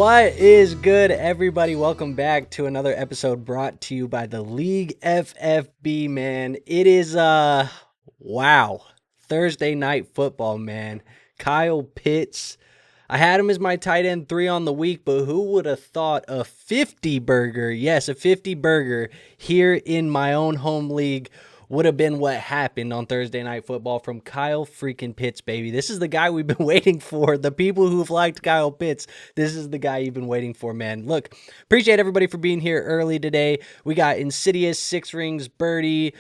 What is good, everybody? Welcome back to another episode brought to you by the League FFB, man. It is wow, Thursday night football, man. Kyle Pitts, I had him as my tight end 3 on the week, but who would have thought a 50 burger, yes, a 50 burger here in my own home league would have been what happened on Thursday Night Football from Kyle freaking Pitts, baby. This is the guy we've been waiting for. The people who've liked Kyle Pitts, this is the guy you've been waiting for, man. Look, appreciate everybody for being here early today. We got Insidious, Six Rings, Birdie,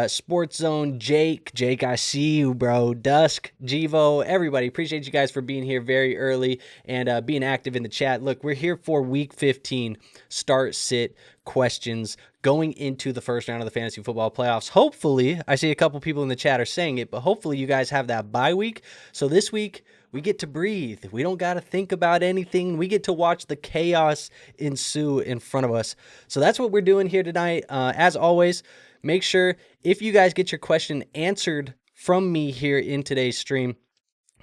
Sports Zone, Jake, I see you, bro, Dusk, Jivo, everybody. Appreciate you guys for being here very early and being active in the chat. Look, we're here for Week 15, start, sit, questions going into the first round of the fantasy football playoffs. Hopefully, I see a couple people in the chat are saying it, but hopefully you guys have that bye week. So this week, we get to breathe. We don't got to think about anything. We get to watch the chaos ensue in front of us. So that's what we're doing here tonight. As always, make sure if you guys get your question answered from me here in today's stream,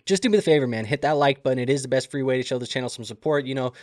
just do me the favor, man. Hit that like button. It is the best free way to show the channel some support. You know,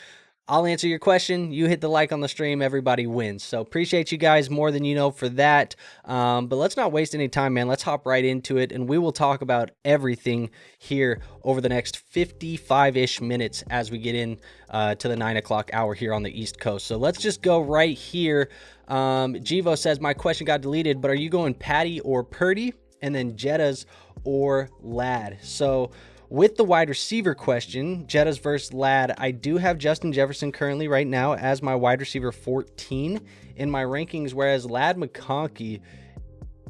I'll answer your question. You hit the like on the stream. Everybody wins. So appreciate you guys more than you know for that. But let's not waste any time, man. Let's hop right into it, and we will talk about everything here over the next 55-ish minutes as we get in to the 9 o'clock hour here on the East Coast. So let's just go right here. Jivo says, my question got deleted, but are you going Patty or Purdy? And then Jettas or Lad? So with the wide receiver question, Jettas versus Lad, I do have Justin Jefferson currently right now as my wide receiver 14 in my rankings, whereas Lad McConkey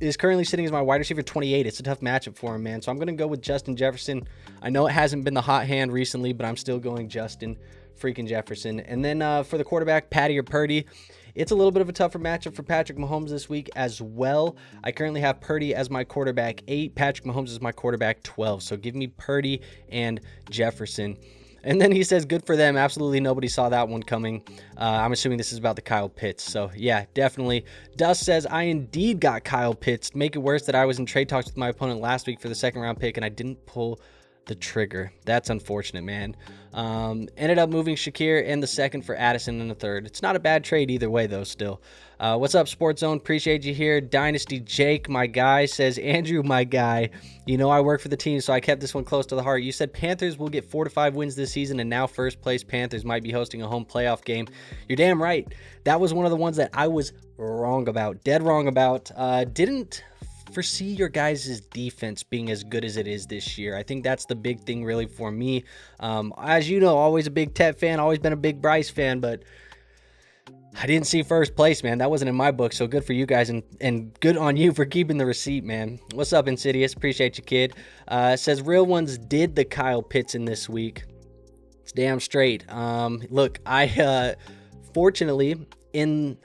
is currently sitting as my wide receiver 28. It's a tough matchup for him, man. So I'm going to go with Justin Jefferson. I know it hasn't been the hot hand recently, but I'm still going Justin freaking Jefferson. And then for the quarterback, Patty or Purdy, it's a little bit of a tougher matchup for Patrick Mahomes this week as well. I currently have Purdy as my quarterback 8. Patrick Mahomes is my quarterback 12. So give me Purdy and Jefferson. And then he says, good for them. Absolutely nobody saw that one coming. I'm assuming this is about the Kyle Pitts. So yeah, definitely. Dust says, I indeed got Kyle Pitts. Make it worse that I was in trade talks with my opponent last week for the second round pick and I didn't pull the trigger. That's unfortunate, man. Ended up moving Shakir in the second for Addison in the third. It's not a bad trade either way, though, still. What's up, Sports Zone? Appreciate you here. Dynasty Jake, my guy, says, Andrew, my guy, you know I work for the team, so I kept this one close to the heart. You said Panthers will get 4 to 5 wins this season, and now first place Panthers might be hosting a home playoff game. You're damn right. That was one of the ones that I was wrong about, dead wrong about. Didn't foresee your guys' defense being as good as it is this year. I think that's the big thing really for me. As you know, always a big Tet fan, always been a big Bryce fan, but I didn't see first place, man. That wasn't in my book, so good for you guys and good on you for keeping the receipt, man. What's up, Insidious? Appreciate you, kid. Says Real Ones did the Kyle Pitts in this week. It's damn straight. Look, I fortunately in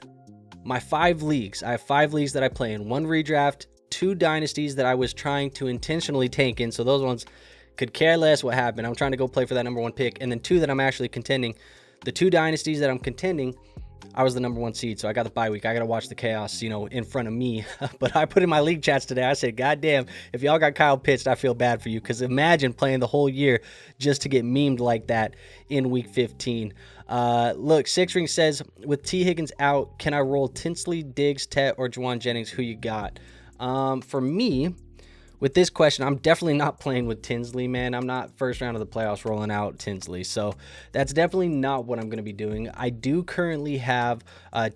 my 5 leagues, I have 5 leagues that I play in. 1 redraft, 2 dynasties that I was trying to intentionally tank in, so those ones could care less what happened. I'm trying to go play for that number 1 pick, and then 2 that I'm actually contending. The 2 dynasties that I'm contending, I was the number 1 seed, so I got the bye week. I got to watch the chaos, you know, in front of me. But I put in my league chats today, I said, God damn, if y'all got Kyle Pitts, I feel bad for you, because imagine playing the whole year just to get memed like that in week 15. Look, Six Ring says, with T. Higgins out, can I roll Tinsley, Diggs, Tet, or Juwan Jennings? Who you got? For me, with this question, I'm definitely not playing with Tinsley, man. I'm not first round of the playoffs rolling out Tinsley. So that's definitely not what I'm going to be doing. I do currently have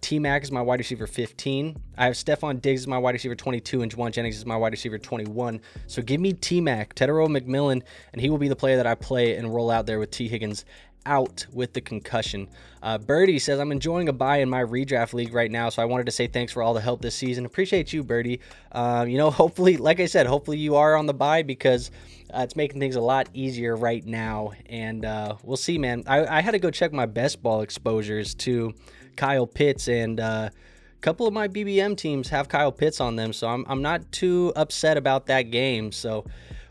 T-Mac as my wide receiver 15. I have Stephon Diggs as my wide receiver 22 and Juwan Jennings as my wide receiver 21. So give me T-Mac, Tedero McMillan, and he will be the player that I play and roll out there with T. Higgins out with the concussion. Birdie says, I'm enjoying a bye in my redraft league right now, so I wanted to say thanks for all the help this season. Appreciate you, Birdie. You know, hopefully, like I said, hopefully you are on the bye, because it's making things a lot easier right now, and we'll see, man. I had to go check my best ball exposures to Kyle Pitts, and a couple of my BBM teams have Kyle Pitts on them, so I'm not too upset about that game. So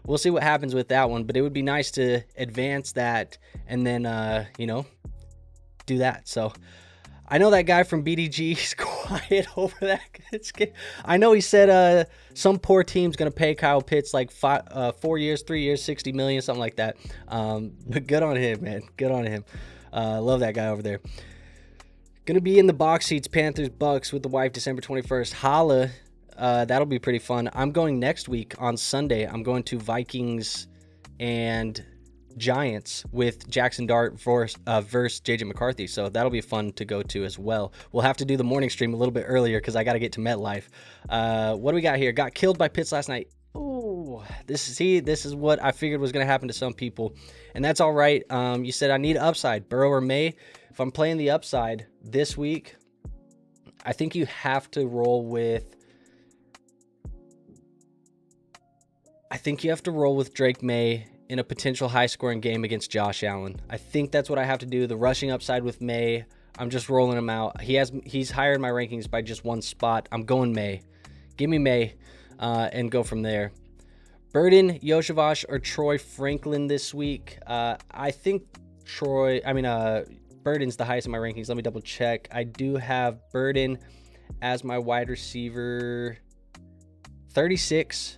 we'll see what happens with that one, but it would be nice to advance that and then, you know, do that. So I know that guy from BDG is quiet over that. I know he said some poor team's going to pay Kyle Pitts like 4 years, 3 years, 60 million, something like that. But good on him, man. Good on him. Love that guy over there. Gonna be in the box seats, Panthers, Bucks with the wife December 21st. Holla. That'll be pretty fun. I'm going next week on Sunday. I'm going to Vikings and Giants with Jackson Dart versus JJ McCarthy. So that'll be fun to go to as well. We'll have to do the morning stream a little bit earlier because I got to get to MetLife. What do we got here? Got killed by Pitts last night. Oh, this is what I figured was going to happen to some people, and that's all right. You said I need upside, Burrow or May. If I'm playing the upside this week, I think you have to roll with. I think you have to roll with Drake May in a potential high-scoring game against Josh Allen. I think that's what I have to do. The rushing upside with May, I'm just rolling him out. He's higher in my rankings by just one spot. I'm going May. Give me May and go from there. Burden, Yoshavash, or Troy Franklin this week. I think Burden's the highest in my rankings. Let me double check. I do have Burden as my wide receiver 36.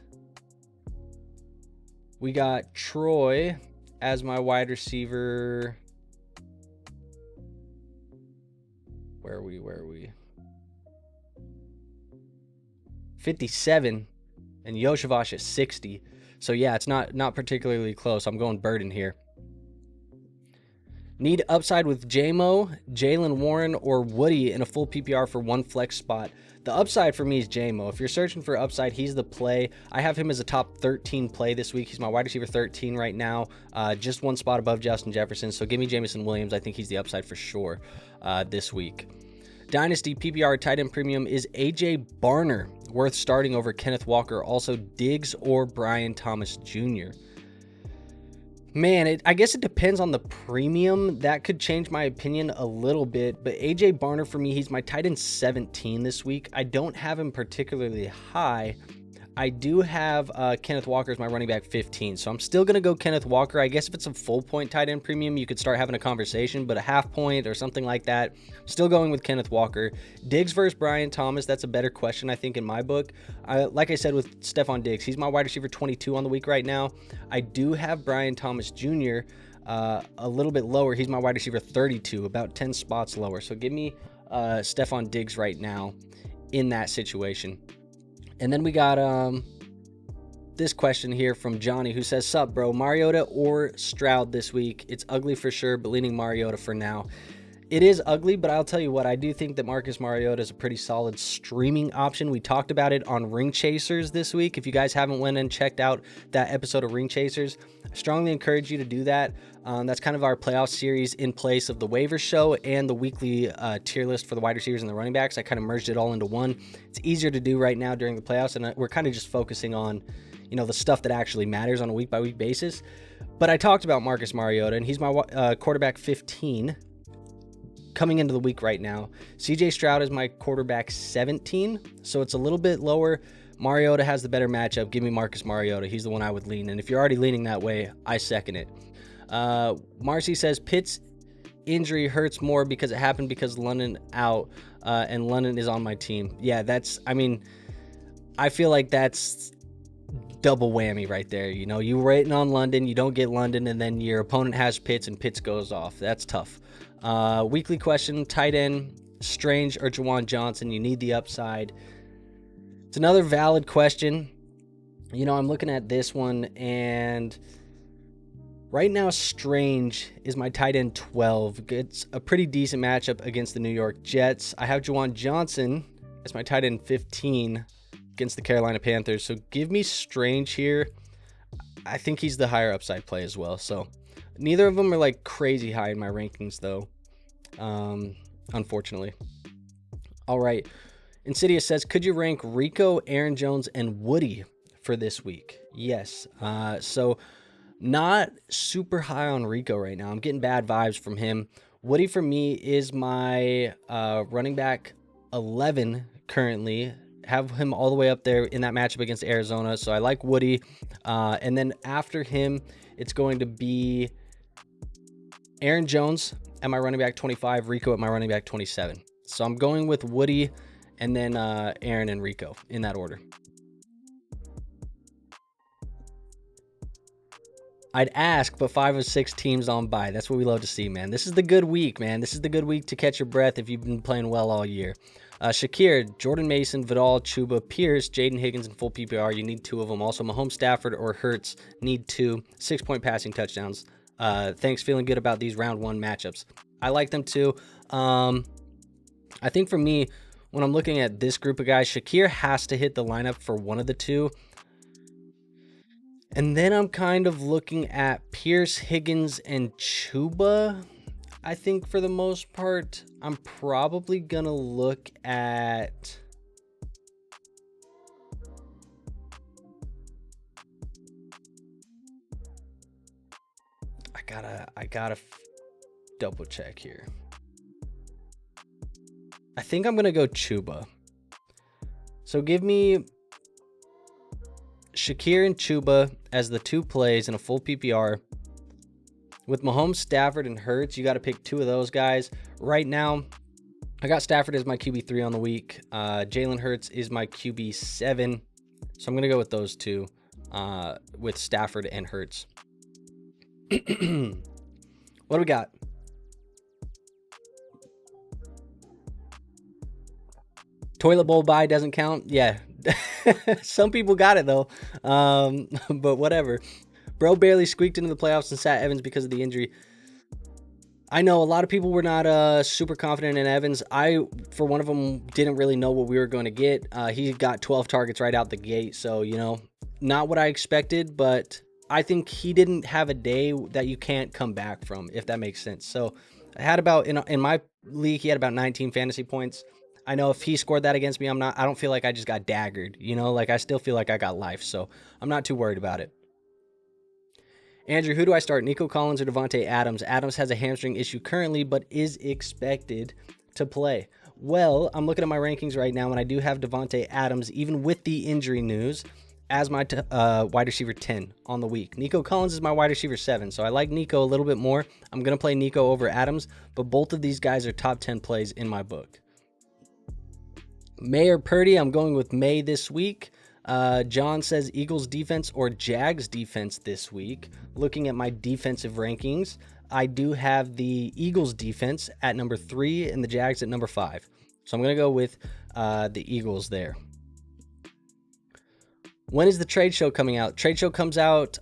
We got Troy as my wide receiver. Where are we? 57, and Yoshavash is 60. So yeah, it's not particularly close. I'm going Burden here. Need upside with JMO, Jalen Warren, or Woody in a full PPR for one flex spot. The upside for me is JMO. If you're searching for upside, he's the play. I have him as a top 13 play this week. He's my wide receiver 13 right now, just one spot above Justin Jefferson. So give me Jameson Williams. I think he's the upside for sure this week. Dynasty PPR tight end premium is AJ Barner, worth starting over Kenneth Walker. Also Diggs or Brian Thomas Jr. Man, I guess it depends on the premium. That could change my opinion a little bit, but AJ Barner for me, he's my tight end 17 this week. I don't have him particularly high. I do have Kenneth Walker as my running back 15, so I'm still going to go Kenneth Walker. I guess if it's a full point tight end premium, you could start having a conversation, but a half point or something like that, still going with Kenneth Walker. Diggs versus Brian Thomas, that's a better question, I think, in my book. Like I said with Stephon Diggs, he's my wide receiver 22 on the week right now. I do have Brian Thomas Jr. A little bit lower. He's my wide receiver 32, about 10 spots lower. So give me Stephon Diggs right now in that situation. And then we got this question here from Johnny, who says, "Sup, bro, Mariota or Stroud this week? It's ugly for sure, but leaning Mariota for now." It is ugly, but I'll tell you what, I do think that Marcus Mariota is a pretty solid streaming option. We talked about it on Ring Chasers this week. If you guys haven't went and checked out that episode of Ring Chasers, I strongly encourage you to do that. That's kind of our playoff series in place of the Waivers show and the weekly tier list for the wide receivers and the running backs. I kind of merged it all into one. It's easier to do right now during the playoffs, and we're kind of just focusing on, the stuff that actually matters on a week-by-week basis. But I talked about Marcus Mariota, and he's my quarterback 15 coming into the week right now. CJ Stroud is my quarterback 17, so it's a little bit lower. Mariota has the better matchup. Give me Marcus Mariota. He's the one I would lean. And if you're already leaning that way, I second it. Marcy says Pitt's injury hurts more because it happened because London out, and London is on my team. Yeah, I feel like that's double whammy right there. You were waiting on London, you don't get London, and then your opponent has Pitts and Pitts goes off. That's tough. Weekly question, tight end, Strange or Juwan Johnson? You need the upside. It's another valid question. I'm looking at this one, and right now Strange is my tight end 12. It's a pretty decent matchup against the New York Jets. I have Juwan Johnson as my tight end 15 against the Carolina Panthers. So give me Strange here. I think he's the higher upside play as well. So neither of them are like crazy high in my rankings though, unfortunately. All right. Insidious says, could you rank Rico, Aaron Jones, and Woody for this week? Yes. So not super high on Rico right now. I'm getting bad vibes from him. Woody for me is my running back 11 currently. Have him all the way up there in that matchup against Arizona. So I like Woody. And then after him, it's going to be Aaron Jones at my running back 25, Rico at my running back 27. So I'm going with Woody and then Aaron and Rico in that order. I'd ask, but 5 of 6 teams on bye. That's what we love to see, man. This is the good week, man. This is the good week to catch your breath if you've been playing well all year. Shakir, Jordan Mason, Vidal, Chuba, Pierce, Jaden Higgins in full PPR. You need 2 of them. Also, Mahomes, Stafford, or Hurts need 2. 6-point passing touchdowns. Thanks. Feeling good about these round 1 matchups. I like them too. I think for me, when I'm looking at this group of guys, Shakir has to hit the lineup for one of the 2. And then I'm kind of looking at Pierce, Higgins, and Chuba. I think for the most part, I'm probably going to look at... I gotta double check here. I think I'm going to go Chuba. So give me Shakir and Chuba as the 2 plays in a full PPR. With Mahomes, Stafford, and Hurts, you got to pick 2 of those guys. Right now, I got Stafford as my QB3 on the week. Jalen Hurts is my QB7. So I'm going to go with those 2, with Stafford and Hurts. What do we got? Toilet bowl bye doesn't count? Yeah. Some people got it, though. But whatever. Bro barely squeaked into the playoffs and sat Evans because of the injury. I know a lot of people were not super confident in Evans. I, for one of them, didn't really know what we were going to get. He got 12 targets right out the gate. So, you know, not what I expected, but I think he didn't have a day that you can't come back from, if that makes sense. So I had about, in my league, he had about 19 fantasy points. I know if he scored that against me, I don't feel like I just got daggered, you know, like I still feel like I got life. So I'm not too worried about it. Andrew, who do I start? Nico Collins or Devontae Adams? Adams has a hamstring issue currently, but is expected to play. Well, I'm looking at my rankings right now, and I do have Devontae Adams, even with the injury news, as my wide receiver 10 on the week. Nico Collins is my wide receiver 7, so I like Nico a little bit more. I'm going to play Nico over Adams, but both of these guys are top 10 plays in my book. May or Purdy, I'm going with May this week. John says Eagles defense or Jags defense this week. Looking at my defensive rankings, I do have the Eagles defense at number 3 and the Jags at number 5. So I'm going to go with the Eagles there. When is the trade show coming out? Trade show comes out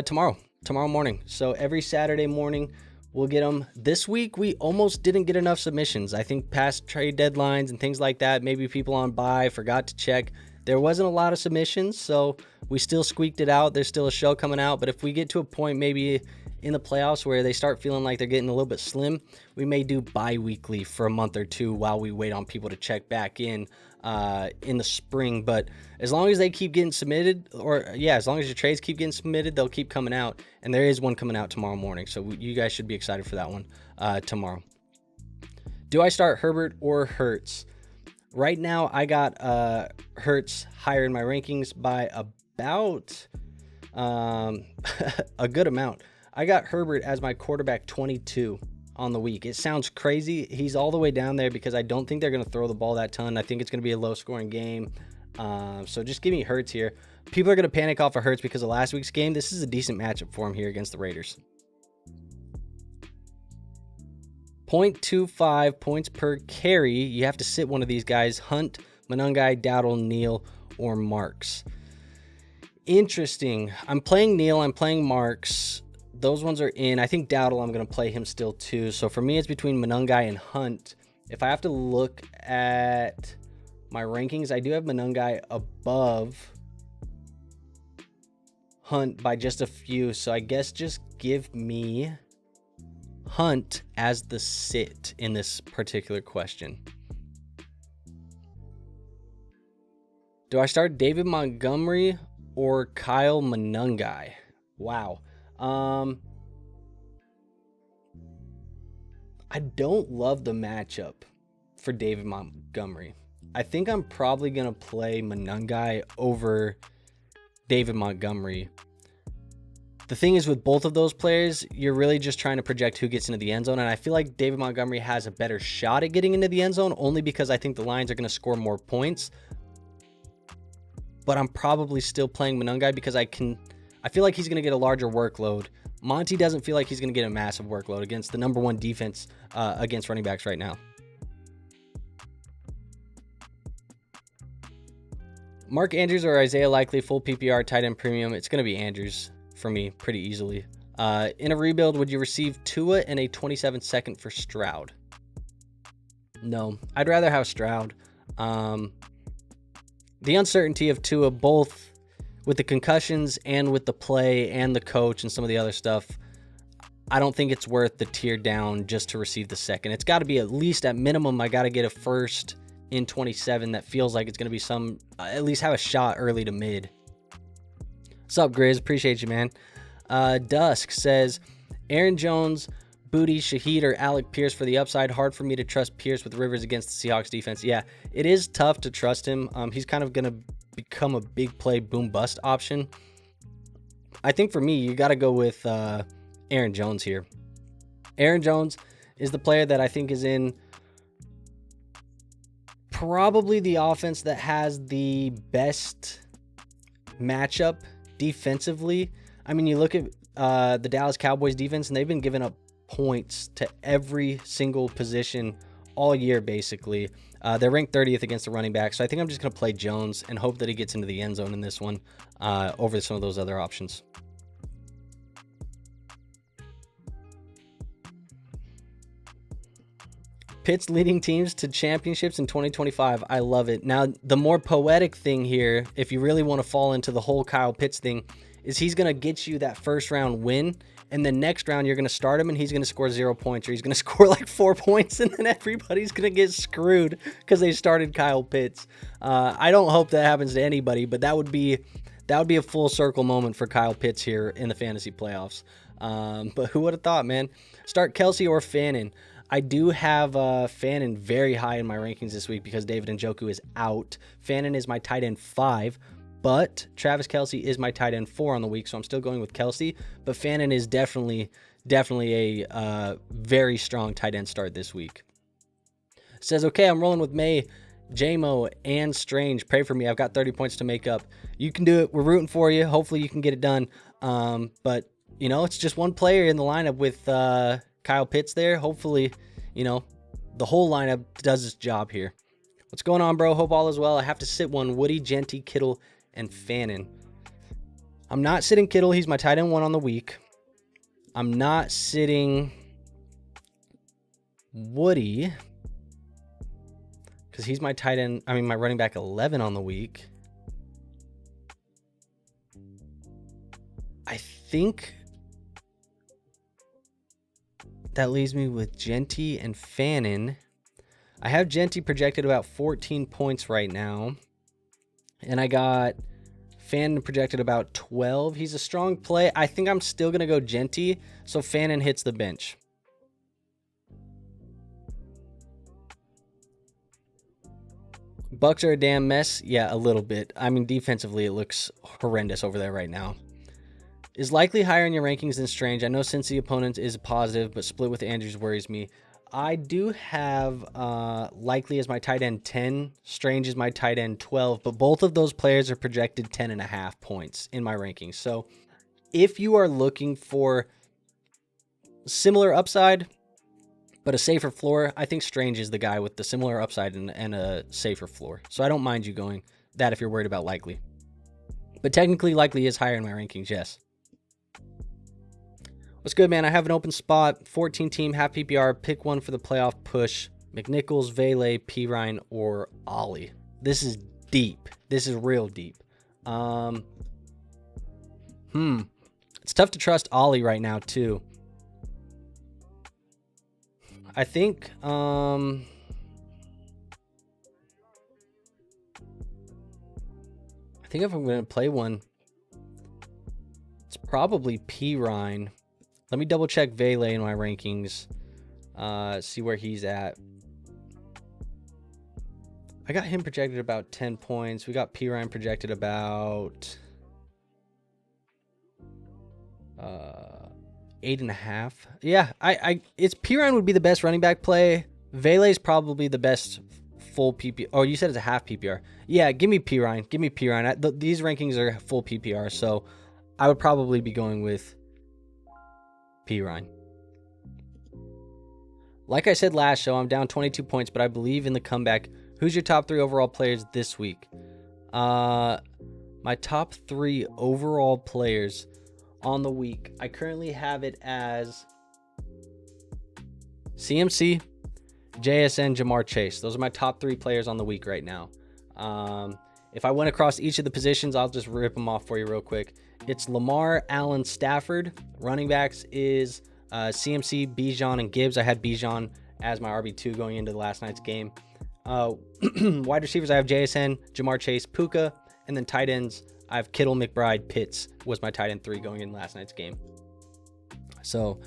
tomorrow morning. So every Saturday morning, we'll get them. This week, we almost didn't get enough submissions. I think past trade deadlines and things like that, maybe people on bye forgot to check. There wasn't a lot of submissions, so we still squeaked it out. There's still a show coming out, but if we get to a point maybe in the playoffs where they start feeling like they're getting a little bit slim, we may do bi-weekly for a month or 2 while we wait on people to check back in the spring. But as long as they keep getting submitted, as long as your trades keep getting submitted, they'll keep coming out. And there is one coming out tomorrow morning, so you guys should be excited for that one tomorrow. Do I start Herbert or Hurts? Right now, I got Hurts higher in my rankings by about a good amount. I got Herbert as my quarterback 22 on the week. It sounds crazy. He's all the way down there because I don't think they're going to throw the ball that ton. I think it's going to be a low-scoring game. So just give me Hurts here. People are going to panic off of Hurts because of last week's game. This is a decent matchup for him here against the Raiders. 0.25 points per carry. You have to sit one of these guys. Hunt, Monangai, Dowdle, Neal, or Marks. Interesting. I'm playing Neal. I'm playing Marks. Those ones are in. I think Dowdle, I'm going to play him still too. So for me, it's between Monangai and Hunt. If I have to look at my rankings, I do have Monangai above Hunt by just a few. So I guess just give me Hunt as the sit in this particular question. Do I start David Montgomery or Kyle Monangai? Wow. I don't love the matchup for David Montgomery. I think I'm probably going to play Monangai over David Montgomery. The thing is with both of those players, you're really just trying to project who gets into the end zone. And I feel like David Montgomery has a better shot at getting into the end zone only because I think the Lions are going to score more points. But I'm probably still playing Monangai because I feel like he's going to get a larger workload Monty doesn't feel like he's going to get a massive workload against the #1 defense against running backs right now. Mark Andrews or Isaiah Likely, full PPR, tight end premium. It's going to be Andrews for me pretty easily. In a rebuild, would you receive Tua and a 27-second for Stroud? No, I'd rather have Stroud. The uncertainty of Tua, both with the concussions and with the play and the coach and some of the other stuff, I don't think it's worth the tier down just to receive the second. It's got to be at least at minimum, I got to get a first in 27 that feels like it's going to be at least have a shot early to mid. What's up, Grizz? Appreciate you, man. Dusk says, Aaron Jones, Booty, Shaheed, or Alec Pierce for the upside. Hard for me to trust Pierce with Rivers against the Seahawks defense. Yeah, it is tough to trust him. He's kind of going to become a big play boom bust option. I think for me, you got to go with Aaron Jones here. Aaron Jones is the player that I think is in probably the offense that has the best matchup defensively. I mean, you look at the Dallas Cowboys defense, and they've been giving up points to every single position all year, basically. They're ranked 30th against the running back, so I think I'm just going to play Jones and hope that he gets into the end zone in this one over some of those other options. Pitt's leading teams to championships in 2025. I love it. Now, the more poetic thing here, if you really want to fall into the whole Kyle Pitts thing, is he's going to get you that first round win, and the next round you're going to start him and he's going to score 0 points, or he's going to score like 4 points, and then everybody's going to get screwed because they started Kyle Pitts. I don't hope that happens to anybody, but that would be a full circle moment for Kyle Pitts here in the fantasy playoffs. But who would have thought, man? Start Kelsey or Fannin. I do have Fannin very high in my rankings this week because David Njoku is out. Fannin is my tight end 5, but Travis Kelce is my tight end 4 on the week, so I'm still going with Kelce. But Fannin is definitely a very strong tight end start this week. Says, okay, I'm rolling with May, JMO, and Strange. Pray for me. I've got 30 points to make up. You can do it. We're rooting for you. Hopefully you can get it done. But, you know, it's just one player in the lineup with Kyle Pitts there. Hopefully, you know, the whole lineup does its job here. What's going on, bro? Hope all is well. I have to sit one. Woody, Genty, Kittle, and Fannin. I'm not sitting Kittle. He's my tight end 1 on the week. I'm not sitting Woody because he's my my running back 11 on the week. I think that leaves me with Genty and Fannin. I have Genty projected about 14 points right now, and I got Fannin projected about 12. He's a strong play. I think I'm still going to go Genty, so Fannin hits the bench. Bucks are a damn mess. Yeah, a little bit. I mean, defensively, it looks horrendous over there right now. Is Likely higher in your rankings than Strange? I know since the opponent is positive, but split with Andrews worries me. I do have Likely as my tight end 10. Strange is my tight end 12, but both of those players are projected 10.5 points in my rankings. So if you are looking for similar upside, but a safer floor, I think Strange is the guy with the similar upside and a safer floor. So I don't mind you going that if you're worried about Likely. But technically, Likely is higher in my rankings, yes. What's good, man? I have an open spot, 14 team, half PPR. Pick one for the playoff push. McNichols, Vele, Pirine, or Ollie. This is deep. This is real deep. It's tough to trust Ollie right now, too. I think, if I'm going to play one, it's probably Pirine. Let me double check Vele in my rankings. See where he's at. I got him projected about 10 points. We got Pirine projected about 8.5. Yeah, it's Pirine would be the best running back play. Vele is probably the best full PPR. Oh, you said it's a half PPR. Yeah, give me Pirine. Give me Pirine. These rankings are full PPR, so I would probably be going with Ryan. Like I said last show, I'm down 22 points, but I believe in the comeback. Who's your top 3 overall players this week? My top 3 overall players on the week, I currently have it as CMC, JSN, Jamar Chase. Those are my top 3 players on the week right now. If I went across each of the positions, I'll just rip them off for you real quick. It's Lamar, Allen, Stafford. Running backs is CMC, Bijan, and Gibbs. I had Bijan as my RB2 going into last night's game. Wide receivers, I have JSN, Jamar Chase, Puka, and then tight ends, I have Kittle, McBride, Pitts was my tight end 3 going in last night's game. So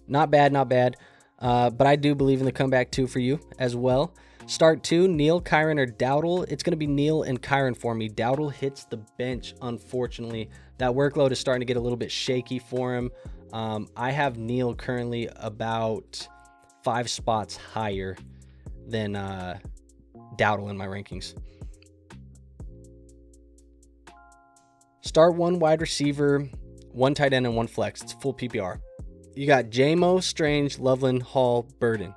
not bad, not bad. But I do believe in the comeback 2 for you as well. Start 2, Neal, Kyron, or Dowdle. It's going to be Neal and Kyron for me. Dowdle hits the bench, unfortunately. That workload is starting to get a little bit shaky for him. I have Neal currently about 5 spots higher than Dowdle in my rankings. Start 1 wide receiver, 1 tight end, and 1 flex. It's full PPR. You got JMO, Strange, Loveland, Hall, Burden.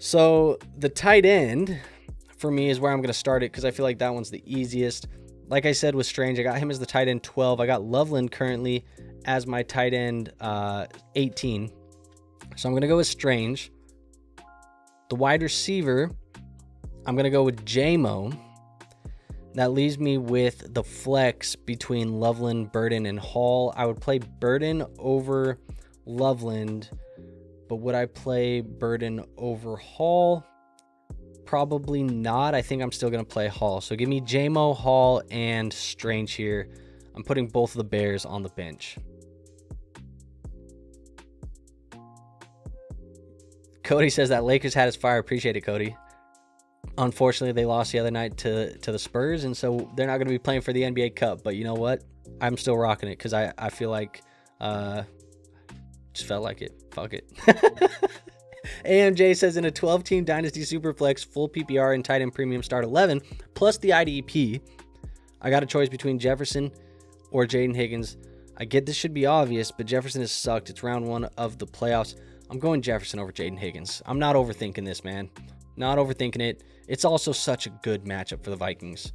So the tight end for me is where I'm going to start it because I feel like that one's the easiest. Like I said with Strange, I got him as the tight end 12. I got Loveland currently as my tight end 18. So I'm going to go with Strange. The wide receiver, I'm going to go with JMO. That leaves me with the flex between Loveland, Burden, and Hall. I would play Burden over Loveland, but would I play Burden over Hall? Probably not. I think I'm still going to play Hall. So give me JMO, Hall, and Strange here. I'm putting both of the Bears on the bench. Cody says that Lakers had his fire. Appreciate it, Cody. Unfortunately, they lost the other night to the Spurs, and so they're not going to be playing for the NBA Cup. But you know what? I'm still rocking it because I feel like just felt like it. Fuck it. AMJ says in a 12-team Dynasty Superflex, full PPR and tight end premium start 11, plus the IDP, I got a choice between Jefferson or Jaden Higgins. I get this should be obvious, but Jefferson has sucked. It's round 1 of the playoffs. I'm going Jefferson over Jaden Higgins. I'm not overthinking this, man. Not overthinking it. It's also such a good matchup for the Vikings.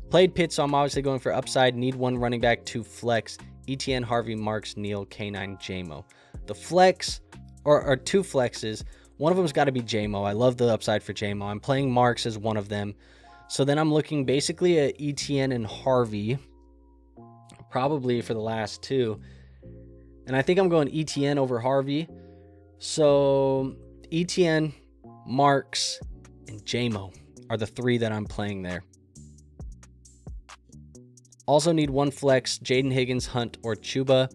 Played Pitts, so I'm obviously going for upside. Need 1 running back to flex. ETN, Harvey, Marks, Neal, K9, JMO. The flex, or 2 flexes, one of them's got to be JMO. I love the upside for JMO. I'm playing Marks as one of them. So then I'm looking basically at ETN and Harvey, probably for the last 2. And I think I'm going ETN over Harvey. So ETN, Marks, and JMO are the 3 that I'm playing there. Also need 1 flex, Jaden Higgins, Hunt, or Chuba.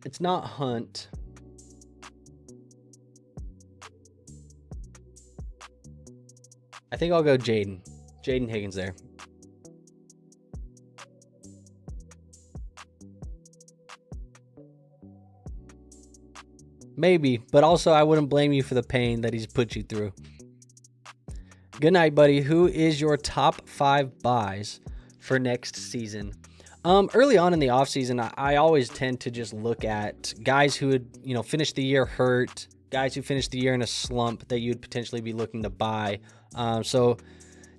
It's not Hunt. I think I'll go Jaden Higgins there. Maybe, but also I wouldn't blame you for the pain that he's put you through. Good night, buddy. Who is your top 5 buys for next season? Early on in the offseason, I always tend to just look at guys who had, finished the year hurt, guys who finished the year in a slump that you'd potentially be looking to buy. So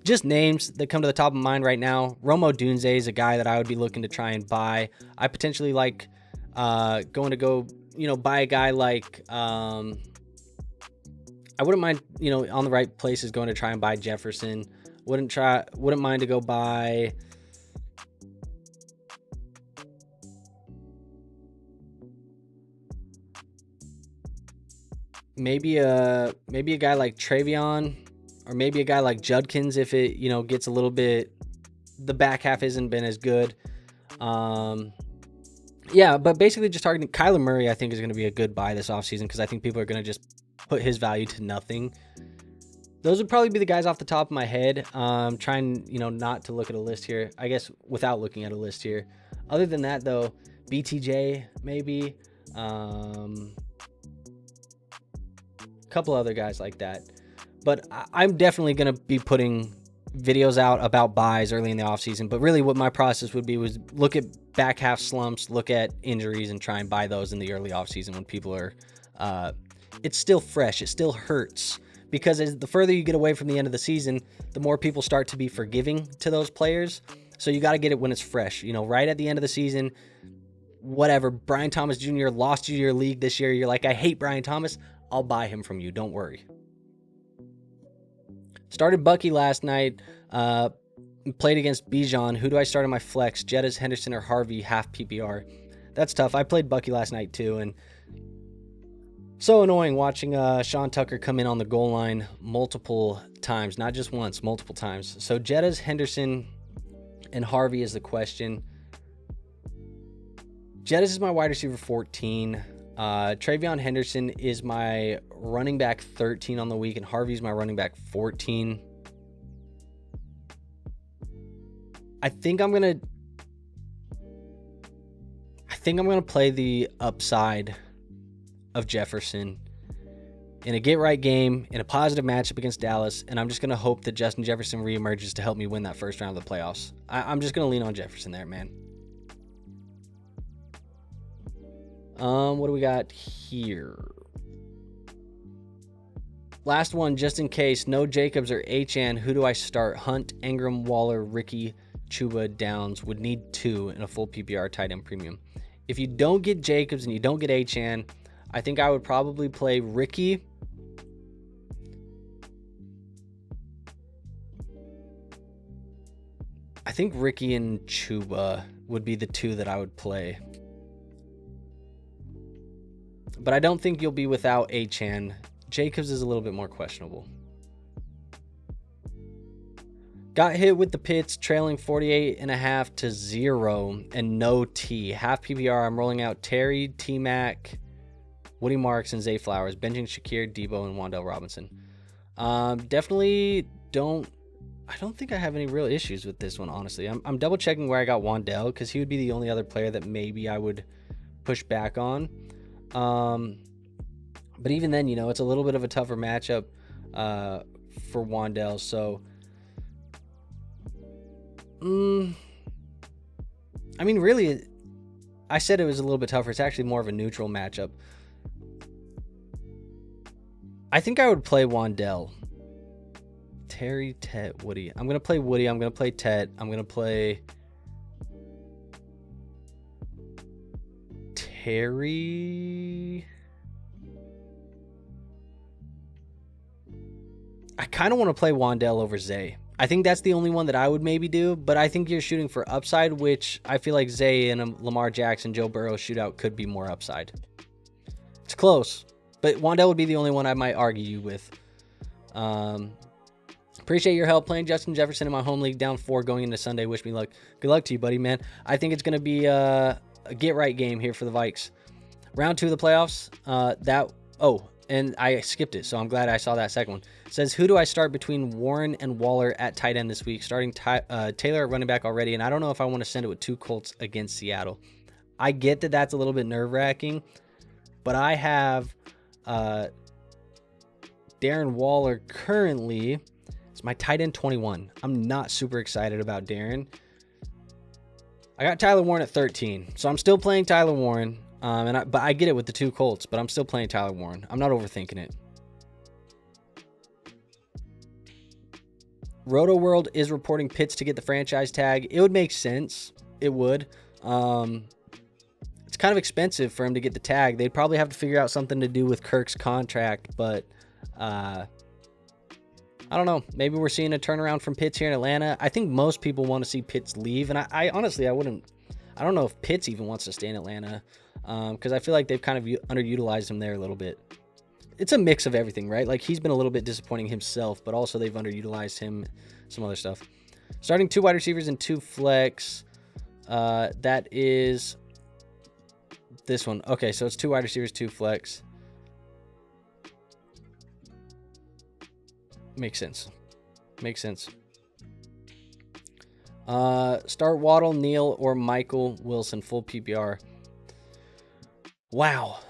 just names that come to the top of mind right now. Rome Odunze is a guy that I would be looking to try and buy. I potentially like going to go, buy a guy like, I wouldn't mind, on the right places going to try and buy Jefferson. Wouldn't mind to go buy maybe a guy like Travion, or maybe a guy like Judkins if it, gets a little bit, the back half hasn't been as good. Yeah, but basically just targeting Kyler Murray, I think is going to be a good buy this offseason because I think people are going to just put his value to nothing. Those would probably be the guys off the top of my head. Trying, not to look at a list here, I guess, without looking at a list here. Other than that, though, BTJ, maybe. A couple other guys like that. But I'm definitely going to be putting videos out about buys early in the offseason, but really what my process would be was look at back half slumps, look at injuries, and try and buy those in the early offseason when people are, it's still fresh. It still hurts because as the further you get away from the end of the season, the more people start to be forgiving to those players. So you got to get it when it's fresh, you know, right at the end of the season. Whatever, Brian Thomas Jr. lost you your league this year. You're like, I hate Brian Thomas. I'll buy him from you. Don't worry. Started Bucky last night. Played against Bijan. Who do I start in my flex? Jettas, Henderson, or Harvey, half PPR? That's tough. I played Bucky last night too, and so annoying watching Sean Tucker come in on the goal line multiple times. Not just once, multiple times. So Jettas, Henderson, and Harvey is the question. Jettas is my wide receiver 14. Travion Henderson is my running back 13 on the week, and Harvey's my running back 14. I think I'm gonna play the upside of Jefferson in a get-right game, in a positive matchup against Dallas, and I'm just gonna hope that Justin Jefferson reemerges to help me win that first round of the playoffs. I'm just gonna lean on Jefferson there, man. What do we got here? Last one, just in case. No Jacobs or Achane. Who do I start? Hunt, Ingram, Waller, Ricky, Chuba, Downs. Would need 2 in a full PPR tight end premium. If you don't get Jacobs and you don't get Achane, I think I would probably play Ricky. I think Ricky and Chuba would be the 2 that I would play. But I don't think you'll be without Achane. Jacobs is a little bit more questionable. Got hit with the pits, trailing 48.5 to 0 and no T. Half PPR, I'm rolling out Terry, T-Mac, Woody Marks, and Zay Flowers. Benching Shakir, Debo, and Wan'Dale Robinson. Definitely don't... I don't think I have any real issues with this one, honestly. I'm double checking where I got Wan'Dale because he would be the only other player that maybe I would push back on. But even then, you know, it's a little bit of a tougher matchup for Wan'Dale. So, I mean, really, I said it was a little bit tougher. It's actually more of a neutral matchup. I think I would play Wan'Dale. Terry, Tet, Woody. I'm going to play Woody. I'm going to play Tet. I'm going to play Terry. I kind of want to play Wan'Dale over Zay. I think that's the only one that I would maybe do, but I think you're shooting for upside, which I feel like Zay and a Lamar Jackson, Joe Burrow shootout could be more upside. It's close, but Wan'Dale would be the only one I might argue you with. Appreciate your help playing Justin Jefferson in my home league, down 4 going into Sunday. Wish me luck. Good luck to you, buddy, man. I think it's going to be a get-right game here for the Vikes. Round 2 of the playoffs. And I skipped it, so I'm glad I saw that second one. It says, who do I start between Warren and Waller at tight end this week? Starting Taylor at running back already, and I don't know if I want to send it with 2 Colts against Seattle. I get that that's a little bit nerve-wracking, but I have Darren Waller currently. It's my tight end 21. I'm not super excited about Darren. I got Tyler Warren at 13, so I'm still playing Tyler Warren. But I get it with the 2 Colts, but I'm still playing Tyler Warren. I'm not overthinking it. Roto World is reporting Pitts to get the franchise tag. It would make sense. It would. It's kind of expensive for him to get the tag. They'd probably have to figure out something to do with Kirk's contract, but I don't know. Maybe we're seeing a turnaround from Pitts here in Atlanta. I think most people want to see Pitts leave, and I honestly, I don't know if Pitts even wants to stay in Atlanta, because I feel like they've kind of underutilized him there a little bit. It's a mix of everything, right? Like, he's been a little bit disappointing himself, but also they've underutilized him, some other stuff. Starting 2 wide receivers and 2 flex. That is this one. Okay, so it's 2 wide receivers, 2 flex. Makes sense. Makes sense. Start Waddle, Neal, or Michael Wilson, full PPR. Wow.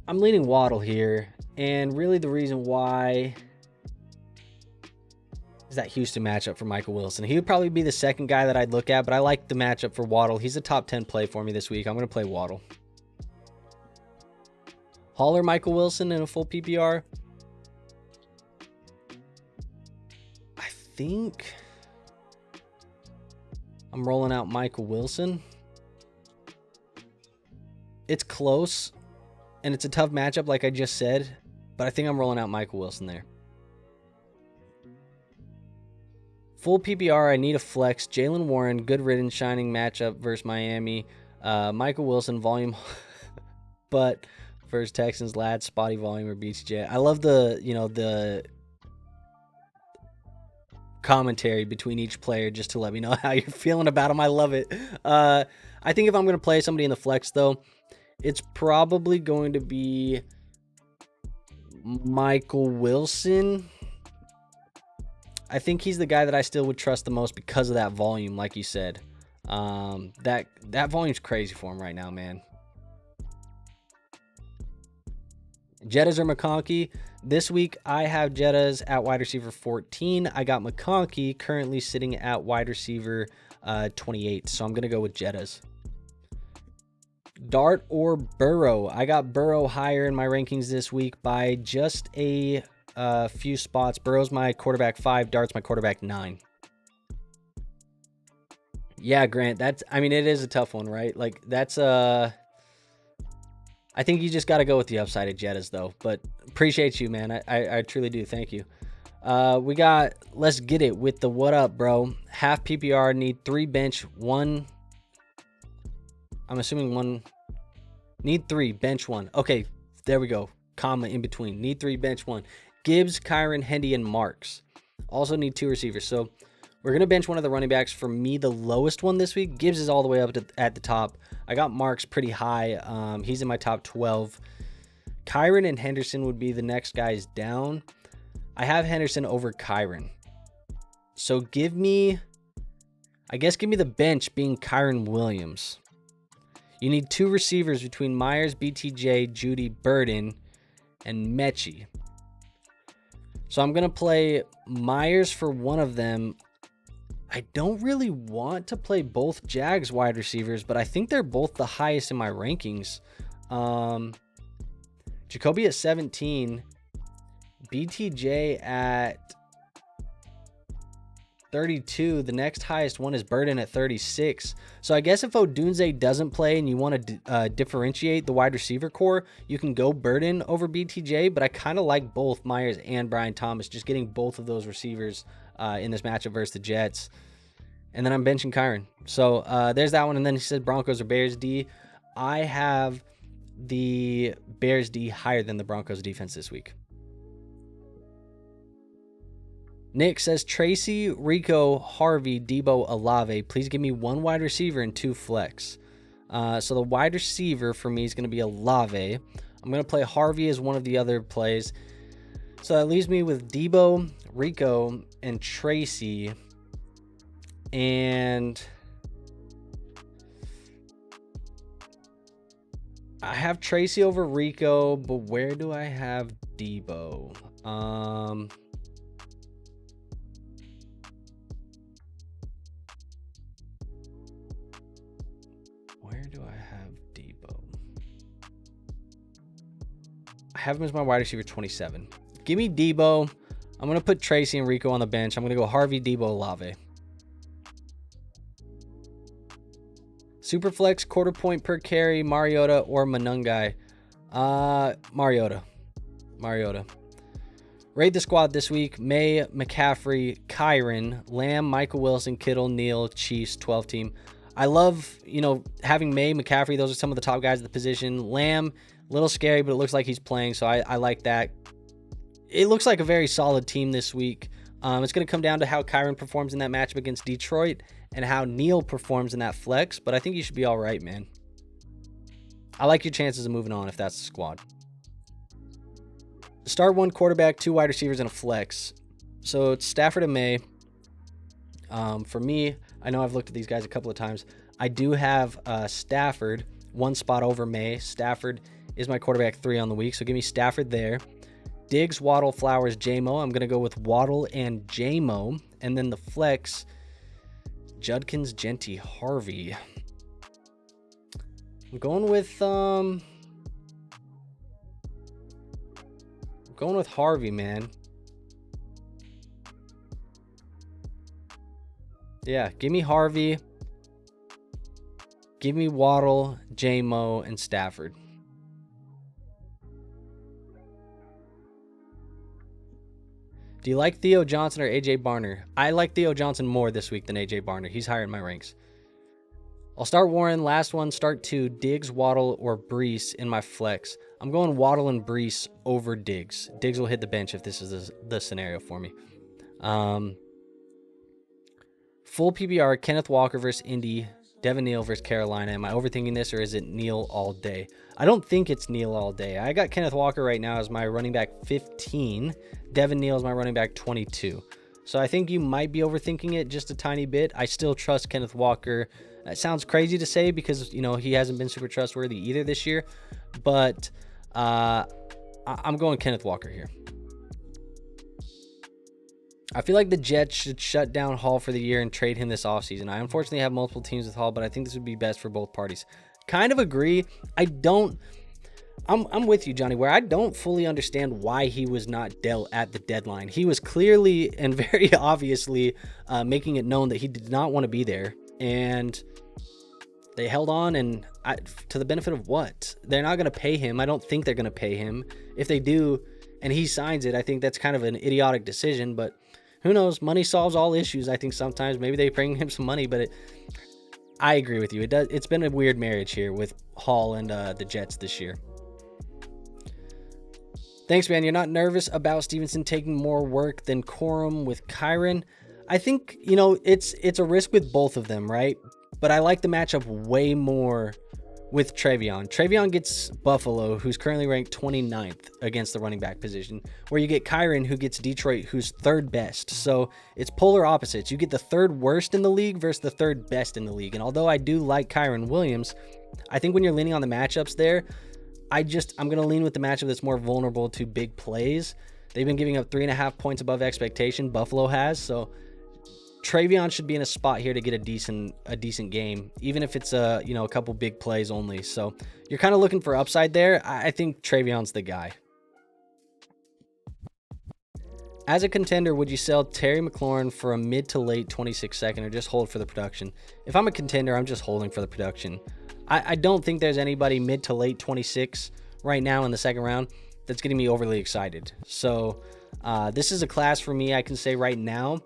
I'm leaning Waddle here, And really the reason why is that Houston matchup for Michael Wilson. He would probably be the second guy that I'd look at, but I like the matchup for Waddle. He's a top 10 play for me this week. I'm going to play Waddle. Haller Michael Wilson in a full PPR. I think I'm rolling out Michael Wilson. It's close, and it's a tough matchup like I just said, but I think I'm rolling out Michael Wilson there. Full PPR, I need a flex. Jalen Warren, good riddance, shining matchup versus Miami. Michael Wilson, volume, but versus Texans, Ladd, spotty volume or BTJ. I love the commentary between each player just to let me know how you're feeling about them. I love it. I think if I'm going to play somebody in the flex, though, it's probably going to be Michael Wilson. I think he's the guy that I still would trust the most because of that volume, like you said. That volume's crazy for him right now, man. Jettas or McConkey. This week, I have Jettas at wide receiver 14. I got McConkey currently sitting at wide receiver 28. So I'm going to go with Jettas. Dart or Burrow. I got Burrow higher in my rankings this week by just a few spots. Burrow's my quarterback 5. Dart's my quarterback 9. Yeah, Grant, it is a tough one, right? Like, that's I think you just got to go with the upside of Jettas, though. But appreciate you, man. I truly do. Thank you. We got, let's get it with the what up, bro. Half PPR, need 3 bench, 1. I'm assuming 1. Need 3, bench 1. Okay, there we go. Comma in between. Need 3, bench 1. Gibbs, Kyron, Hendy, and Marks. Also need 2 receivers. So we're going to bench one of the running backs. For me, the lowest one this week. Gibbs is all the way up at the top. I got Marks pretty high. He's in my top 12. Kyron and Henderson would be the next guys down. I have Henderson over Kyron. So give me the bench being Kyron Williams. You need 2 receivers between Myers, BTJ, Judy, Burden, and Mechie. So I'm going to play Myers for one of them. I don't really want to play both Jags wide receivers, but I think they're both the highest in my rankings. Jacoby at 17, BTJ at 32. The next highest one is Burden at 36. So I guess if Odunze doesn't play and you want to differentiate the wide receiver core, you can go Burden over BTJ, but I kind of like both Myers and Brian Thomas, just getting both of those receivers in this matchup versus the Jets. And then I'm benching Kyron. So there's that one. And then he said Broncos or Bears D. I have the Bears D higher than the Broncos defense this week. Nick says Tracy, Rico, Harvey, Debo, Olave. Please give me 1 wide receiver and 2 flex. So the wide receiver for me is going to be Olave. I'm going to play Harvey as one of the other plays. So that leaves me with Debo, Rico, and Tracy. And I have Tracy over Rico, but where do I have Debo? Where do I have Debo? I have him as my wide receiver 27. Give me Debo. I'm going to put Tracy and Rico on the bench. I'm going to go Harvey, Debo, Olave. Superflex, quarter point per carry, Mariota or Manungai. Mariota. Raid the squad this week. May, McCaffrey, Kyron, Lamb, Michael Wilson, Kittle, Neal, Chiefs, 12 team. I love, having May, McCaffrey. Those are some of the top guys at the position. Lamb, a little scary, but it looks like he's playing, so I like that. It looks like a very solid team this week. It's going to come down to how Kyron performs in that matchup against Detroit and how Neal performs in that flex, but I think you should be all right, man. I like your chances of moving on if that's the squad. Start 1 quarterback, 2 wide receivers, and a flex. So it's Stafford and May. For me, I know I've looked at these guys a couple of times. I do have Stafford 1 spot over May. Stafford is my quarterback 3 on the week, so give me Stafford there. Diggs, Waddle, Flowers, J-Mo. I'm going to go with Waddle and J-Mo. And then the flex, Judkins, Genty, Harvey. I'm going with Harvey, man. Yeah, give me Harvey. Give me Waddle, J-Mo, and Stafford. Do you like Theo Johnson or A.J. Barner? I like Theo Johnson more this week than A.J. Barner. He's higher in my ranks. I'll start Warren. Last one, start 2. Diggs, Waddle, or Breece in my flex. I'm going Waddle and Breece over Diggs. Diggs will hit the bench if this is the scenario for me. Full PBR, Kenneth Walker versus Indy, Devin Neal versus Carolina. Am I overthinking this, or is it Neal all day? I don't think it's Neal all day. I got Kenneth Walker right now as my running back 15. Devin Neal is my running back 22. So I think you might be overthinking it just a tiny bit. I still trust Kenneth Walker. That sounds crazy to say because, you know, he hasn't been super trustworthy either this year. But I'm going Kenneth Walker here. I feel like the Jets should shut down Hall for the year and trade him this offseason. I unfortunately have multiple teams with Hall, but I think this would be best for both parties. Kind of agree. I'm with you, Johnny, where I don't fully understand why he was not dealt at the deadline. He was clearly and very obviously making it known that he did not want to be there. And they held on, and to the benefit of what? They're not going to pay him. I don't think they're going to pay him. If they do and he signs it, I think that's kind of an idiotic decision, but who knows? Money solves all issues. I think sometimes maybe they bring him some money, but I agree with you. It's been a weird marriage here with Hall and the Jets this year. Thanks, man. You're not nervous about Stevenson taking more work than Corum with Kyren? I think, you know, it's a risk with both of them, right? But I like the matchup way more with Trevion. Trevion gets Buffalo, who's currently ranked 29th against the running back position, where you get Kyren, who gets Detroit, who's third best. So it's polar opposites. You get the third worst in the league versus the third best in the league. And although I do like Kyren Williams, I think when you're leaning on the matchups there, I'm going to lean with the matchup that's more vulnerable to big plays. They've been giving up 3.5 points above expectation. Buffalo has. So Trevion should be in a spot here to get a decent game, even if it's a couple big plays only. So you're kind of looking for upside there. I think Trevion's the guy. As a contender, would you sell Terry McLaurin for a mid to late 26 second or just hold for the production? If I'm a contender, I'm just holding for the production. I don't think there's anybody mid to late 26 right now in the second round that's getting me overly excited. So this is a class for me. I can say right now,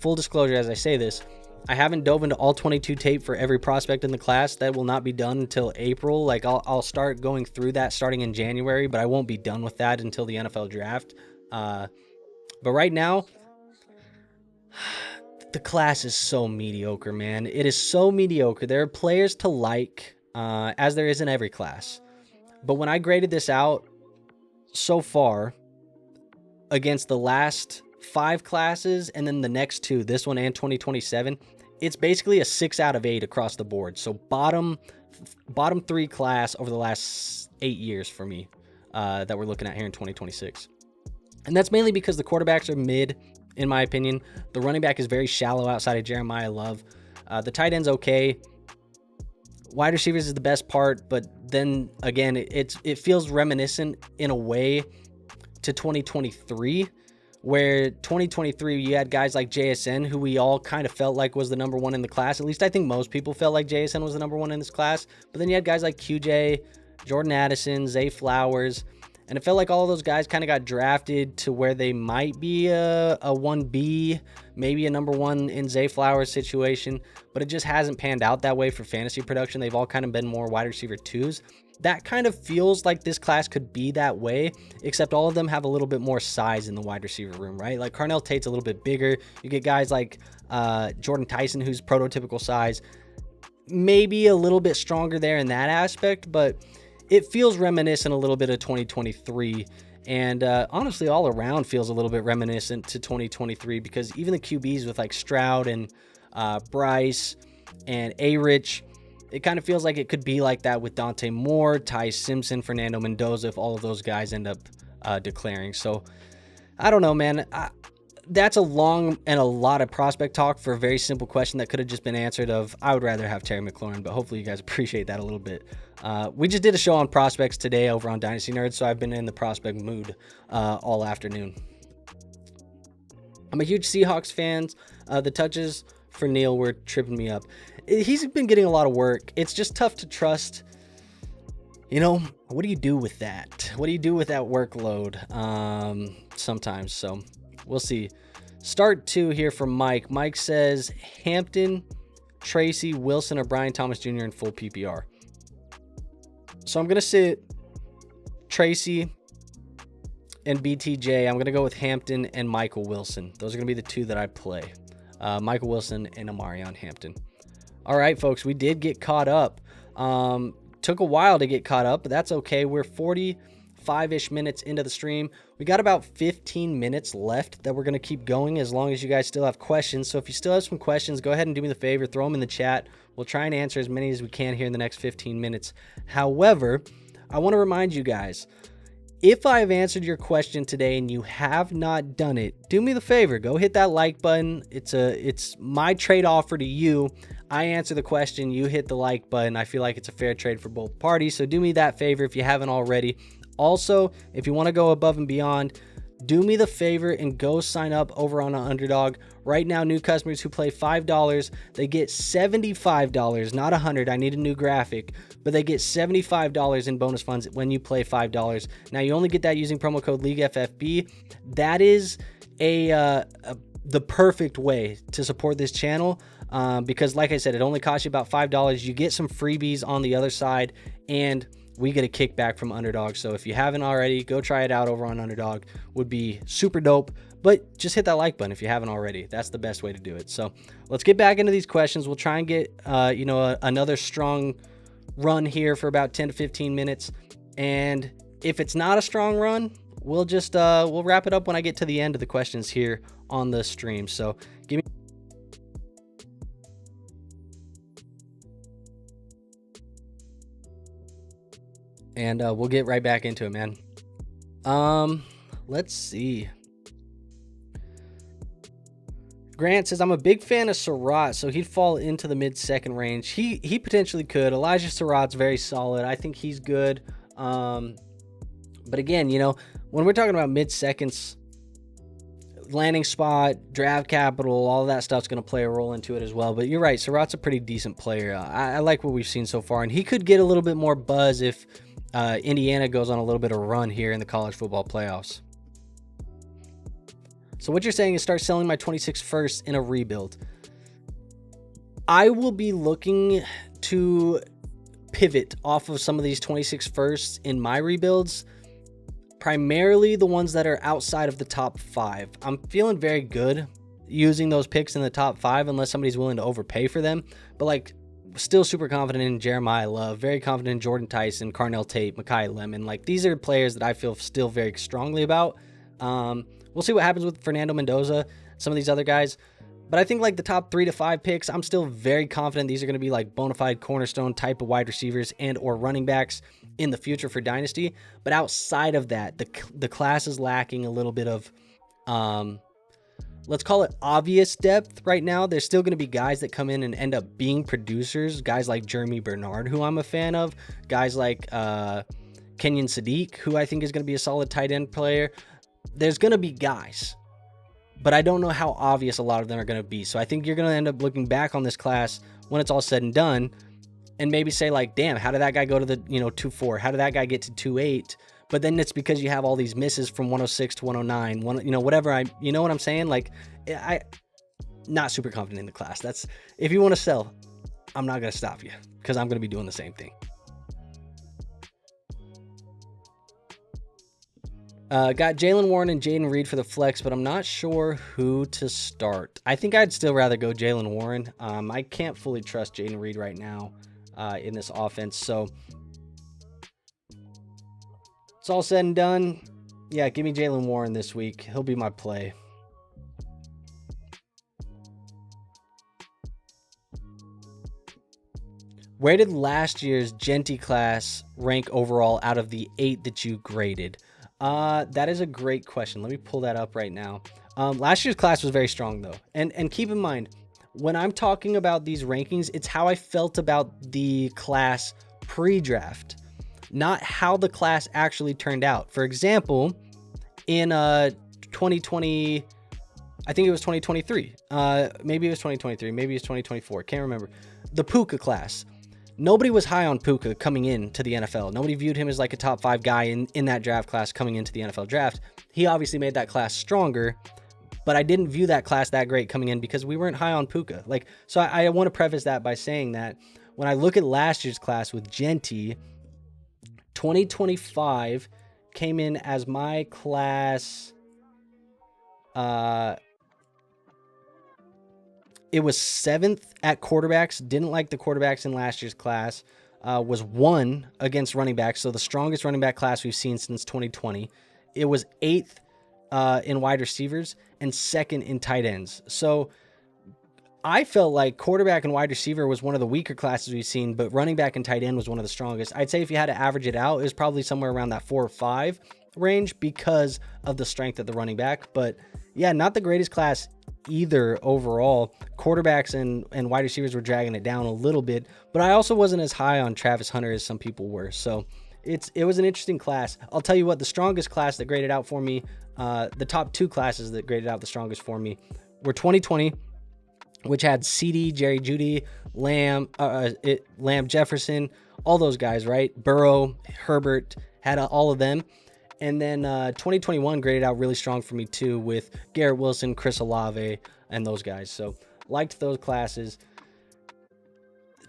full disclosure as I say this, I haven't dove into all 22 tape for every prospect in the class. That will not be done until April. Like I'll start going through that starting in January, but I won't be done with that until the NFL draft. But right now, the class is so mediocre, man. It is so mediocre. There are players to like, as there is in every class. But when I graded this out so far against the last 5 classes and then the next 2, this one and 2027, it's basically a 6 out of 8 across the board. So bottom 3 class over the last 8 years for me that we're looking at here in 2026. And that's mainly because the quarterbacks are mid, in my opinion. The running back is very shallow outside of Jeremiah Love. The tight end's okay. Wide receivers is the best part, but then again, it feels reminiscent in a way to 2023, where 2023 you had guys like JSN, who we all kind of felt like was the number 1 in the class. At least I think most people felt like JSN was the number 1 in this class. But then you had guys like QJ, Jordan Addison, Zay Flowers, and it felt like all of those guys kind of got drafted to where they might be a 1B, maybe a number 1 in Zay Flowers situation, but it just hasn't panned out that way for fantasy production. They've all kind of been more wide receiver 2s. That kind of feels like this class could be that way, except all of them have a little bit more size in the wide receiver room, right? Like Carnell Tate's a little bit bigger. You get guys like Jordan Tyson, who's prototypical size, maybe a little bit stronger there in that aspect, but it feels reminiscent a little bit of 2023, and honestly, all around feels a little bit reminiscent to 2023 because even the QBs with like Stroud and Bryce and A-Rich, it kind of feels like it could be like that with Dante Moore, Ty Simpson, Fernando Mendoza, if all of those guys end up declaring. So I don't know, man. That's a long and a lot of prospect talk for a very simple question that could have just been answered of, I would rather have Terry McLaurin, but hopefully you guys appreciate that a little bit. We just did a show on prospects today over on Dynasty Nerds, so I've been in the prospect mood all afternoon. I'm a huge Seahawks fan. The touches for Neal were tripping me up. He's been getting a lot of work. It's just tough to trust. You know, what do you do with that? What do you do with that workload sometimes? So we'll see. Start 2 here from Mike. Mike says Hampton, Tracy, Wilson, or Brian Thomas Jr. in full PPR. So I'm going to sit Tracy and BTJ. I'm going to go with Hampton and Michael Wilson. Those are going to be the 2 that I play. Michael Wilson and Amarion Hampton. All right, folks, we did get caught up. Took a while to get caught up, but that's okay. We're 45-ish minutes into the stream. We got about 15 minutes left that we're going to keep going as long as you guys still have questions. So if you still have some questions, go ahead and do me the favor, throw them in the chat. We'll try and answer as many as we can here in the next 15 minutes. However, I want to remind you guys, if I've answered your question today and you have not done it, do me the favor, go hit that like button. It's my trade offer to you. I answer the question, you hit the like button. I feel like it's a fair trade for both parties. So do me that favor if you haven't already. Also, if you want to go above and beyond, do me the favor and go sign up over on Underdog. Right now, new customers who play $5, they get $75, not $100. I need a new graphic, but they get $75 in bonus funds when you play $5. Now, you only get that using promo code LeagueFFB. That is the perfect way to support this channel because, like I said, it only costs you about $5. You get some freebies on the other side, and we get a kickback from Underdog. So if you haven't already, go try it out over on Underdog. Would be super dope. But just hit that like button if you haven't already. That's the best way to do it. So let's get back into these questions. We'll try and get another strong run here for about 10 to 15 minutes. And if it's not a strong run, we'll just we'll wrap it up when I get to the end of the questions here on the stream. So give me. And we'll get right back into it, man. Let's see. Grant says, I'm a big fan of Surratt, so he'd fall into the mid-second range. He potentially could. Elijah Surratt's very solid. I think he's good. But again, you know, when we're talking about mid-seconds, landing spot, draft capital, all of that stuff's going to play a role into it as well. But you're right, Surratt's a pretty decent player. I like what we've seen so far, and he could get a little bit more buzz if Indiana goes on a little bit of a run here in the college football playoffs. So what you're saying is start selling my 26 first in a rebuild. I will be looking to pivot off of some of these 26 firsts in my rebuilds, primarily the ones that are outside of the top 5. I'm feeling very good using those picks in the top 5 unless somebody's willing to overpay for them. But like, still super confident in Jeremiah Love, very confident in Jordan Tyson, Carnell Tate, Mekhi Lemon. Like, these are players that I feel still very strongly about. We'll see what happens with Fernando Mendoza, some of these other guys. But I think like the top 3 to 5 picks, I'm still very confident these are going to be like bona fide cornerstone type of wide receivers and or running backs in the future for Dynasty. But outside of that, the class is lacking a little bit of, let's call it obvious depth right now. There's still going to be guys that come in and end up being producers. Guys like Jeremy Bernard, who I'm a fan of. Guys like Kenyon Sadiq, who I think is going to be a solid tight end player. There's going to be guys, but I don't know how obvious a lot of them are going to be. So I think you're going to end up looking back on this class when it's all said and done and maybe say like, damn, how did that guy go to the, 2.4? How did that guy get to 2.8? But then it's because you have all these misses from 106 to 109, whatever. You know what I'm saying? Like, I not super confident in the class. That's, if you want to sell, I'm not going to stop you because I'm going to be doing the same thing. Got Jalen Warren and Jaden Reed for the flex, but I'm not sure who to start. I think I'd still rather go Jalen Warren. I can't fully trust Jaden Reed right now in this offense. So it's all said and done. Yeah, give me Jalen Warren this week. He'll be my play. Where did last year's Genty class rank overall out of the 8 that you graded? That is a great question. Let me pull that up right now. Last year's class was very strong though. And keep in mind, when I'm talking about these rankings, it's how I felt about the class pre-draft, not how the class actually turned out. For example, in 2020, I think it was 2023. Maybe it was 2023. Maybe it was 2024. Can't remember. The Puka class. Nobody was high on Puka coming into the NFL. Nobody viewed him as like a top 5 guy in that draft class coming into the NFL draft. He obviously made that class stronger, but I didn't view that class that great coming in because we weren't high on Puka. So I want to preface that by saying that when I look at last year's class with Genty, 2025 came in as my class. It was 7th at quarterbacks. Didn't like the quarterbacks in last year's class. Was 1 against running backs, so the strongest running back class we've seen since 2020. It was 8th in wide receivers and 2nd in tight ends. So I felt like quarterback and wide receiver was one of the weaker classes we've seen, but running back and tight end was one of the strongest. I'd say if you had to average it out, it was probably somewhere around that 4 or 5 range because of the strength of the running back. But yeah, not the greatest class either overall. Quarterbacks and wide receivers were dragging it down a little bit, but I also wasn't as high on Travis Hunter as some people were. So it was an interesting class. I'll tell you what, the strongest class that graded out for me, the top 2 classes that graded out the strongest for me were 2020, which had CD, Jerry Jeudy, Lamb Jefferson, all those guys, right? Burrow, Herbert, had all of them. And then 2021 graded out really strong for me too with Garrett Wilson, Chris Olave, and those guys. So liked those classes.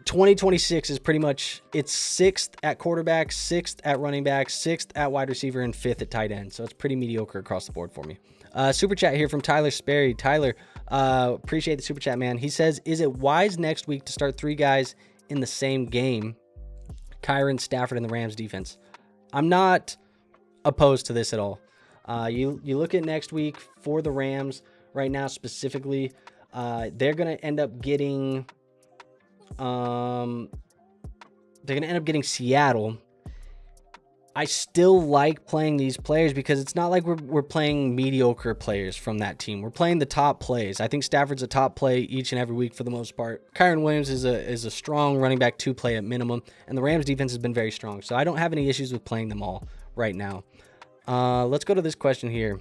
2026 is pretty much, it's 6th at quarterback, 6th at running back, 6th at wide receiver, and 5th at tight end. So it's pretty mediocre across the board for me. Super chat here from Tyler Sperry. Tyler, appreciate the super chat, man. He says, is it wise next week to start 3 guys in the same game? Kyron, Stafford, and the Rams defense. I'm not opposed to this at all. You look at next week for the Rams right now specifically, they're going to end up getting Seattle. I still like playing these players because it's not like we're playing mediocre players from that team. We're playing the top plays. I think Stafford's a top play each and every week for the most part. Kyron Williams is a strong running back 2 play at minimum, and the Rams defense has been very strong. So I don't have any issues with playing them all right now. Let's go to this question here.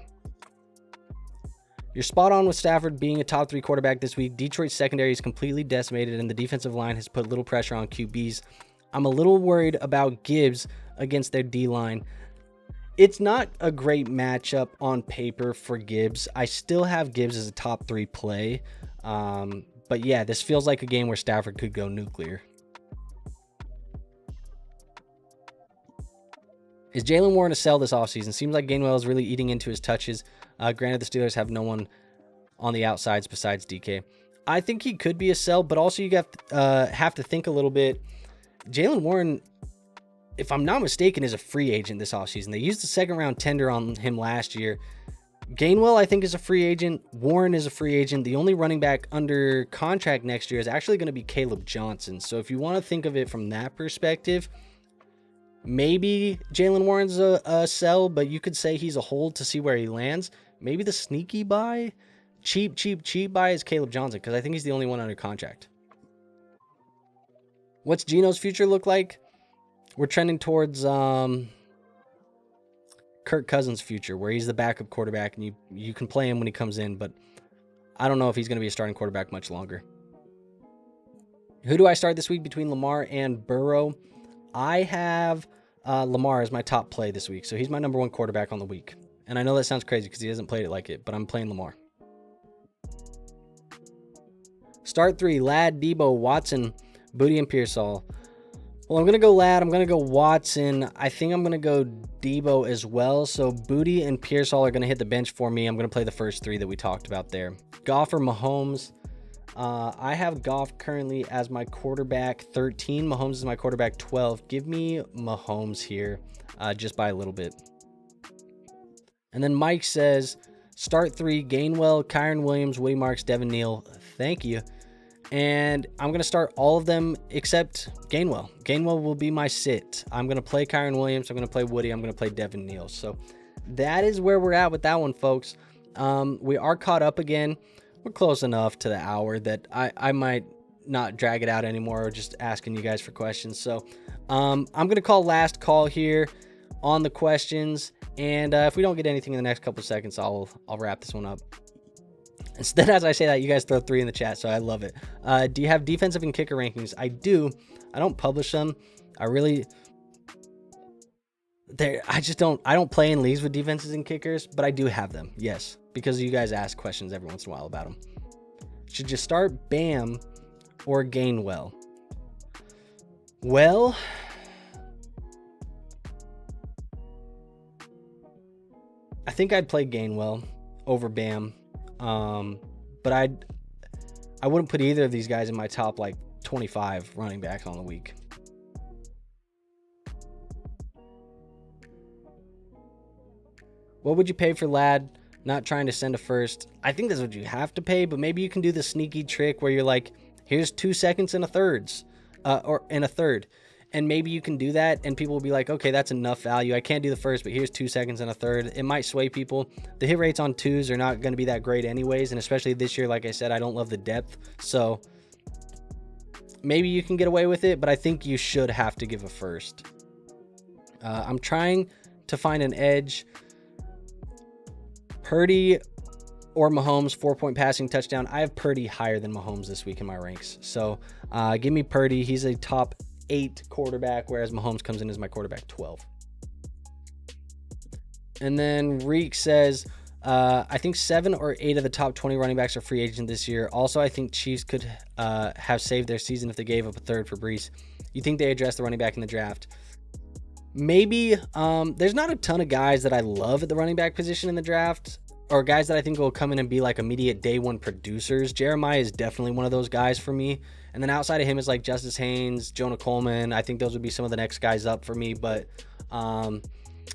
You're spot on with Stafford being a top 3 quarterback this week. Detroit's secondary is completely decimated, and the defensive line has put little pressure on QBs. I'm a little worried about Gibbs against their D-line. It's not a great matchup on paper for Gibbs. I still have Gibbs as a top 3 play. But yeah, this feels like a game where Stafford could go nuclear. Is Jalen Warren a sell this offseason? Seems like Gainwell is really eating into his touches. Granted, the Steelers have no one on the outsides besides DK. I think he could be a sell, but also you have to think a little bit. Jalen Warren, if I'm not mistaken, is a free agent this offseason. They used the 2nd-round tender on him last year. Gainwell, I think, is a free agent. Warren is a free agent. The only running back under contract next year is actually going to be Caleb Johnson. So if you want to think of it from that perspective, maybe Jalen Warren's a sell, but you could say he's a hold to see where he lands. Maybe the sneaky buy, cheap buy is Caleb Johnson because I think he's the only one under contract. What's Geno's future look like? We're trending towards Kirk Cousins' future, where he's the backup quarterback and you can play him when he comes in, but I don't know if he's going to be a starting quarterback much longer. Who do I start this week between Lamar and Burrow? I have Lamar as my top play this week, so he's my number 1 quarterback on the week. And I know that sounds crazy because he hasn't played it like it, but I'm playing Lamar. Start 3, Ladd, Debo, Watson, Booty, and Pearsall. Well, I'm going to go Ladd. I'm going to go Watson. I think I'm going to go Debo as well. So Booty and Pearsall are going to hit the bench for me. I'm going to play the first 3 that we talked about there. Goff or Mahomes. I have Goff currently as my quarterback 13. Mahomes is my quarterback 12. Give me Mahomes here just by a little bit. And then Mike says, start 3, Gainwell, Kyron Williams, Woody Marks, Devin Neal. Thank you. And I'm going to start all of them except Gainwell. Gainwell will be my sit. I'm going to play Kyron Williams. I'm going to play Woody. I'm going to play Devin Neal. So that is where we're at with that one, folks. We are caught up again. We're close enough to the hour that I might not drag it out anymore or just asking you guys for questions. So I'm going to call last call here on the questions. And if we don't get anything in the next couple seconds, I'll wrap this one up. Instead, as I say that, you guys throw 3 in the chat, so I love it. Do you have defensive and kicker rankings? I do. I don't publish them. I don't play in leagues with defenses and kickers, but I do have them. Yes, because you guys ask questions every once in a while about them. Should you start Bam or Gainwell? Well, I think I'd play Gainwell over Bam. But I wouldn't put either of these guys in my top like 25 running backs on the week. What would you pay for Ladd not trying to send a first? I think that's what you have to pay, but maybe you can do the sneaky trick where you're like, here's 2 seconds and a third. And maybe you can do that and people will be like, okay, that's enough value. I can't do the first, but here's 2 seconds and a third. It might sway people. The hit rates on 2s are not going to be that great anyways. And especially this year, like I said, I don't love the depth. So maybe you can get away with it, but I think you should have to give a first. I'm trying to find an edge. Purdy or Mahomes, 4-point passing touchdown. I have Purdy higher than Mahomes this week in my ranks. So give me Purdy. He's a top 8 quarterback, whereas Mahomes comes in as my quarterback 12. And then Reek says, I think 7 or 8 of the top 20 running backs are free agent this year. Also, I think Chiefs could have saved their season if they gave up a third for Brees. You think they addressed the running back in the draft? Maybe. There's not a ton of guys that I love at the running back position in the draft, or guys that I think will come in and be like immediate day one producers. Jeremiah is definitely one of those guys for me. And then outside of him is like Justice Haynes, Jonah Coleman. I think those would be some of the next guys up for me. But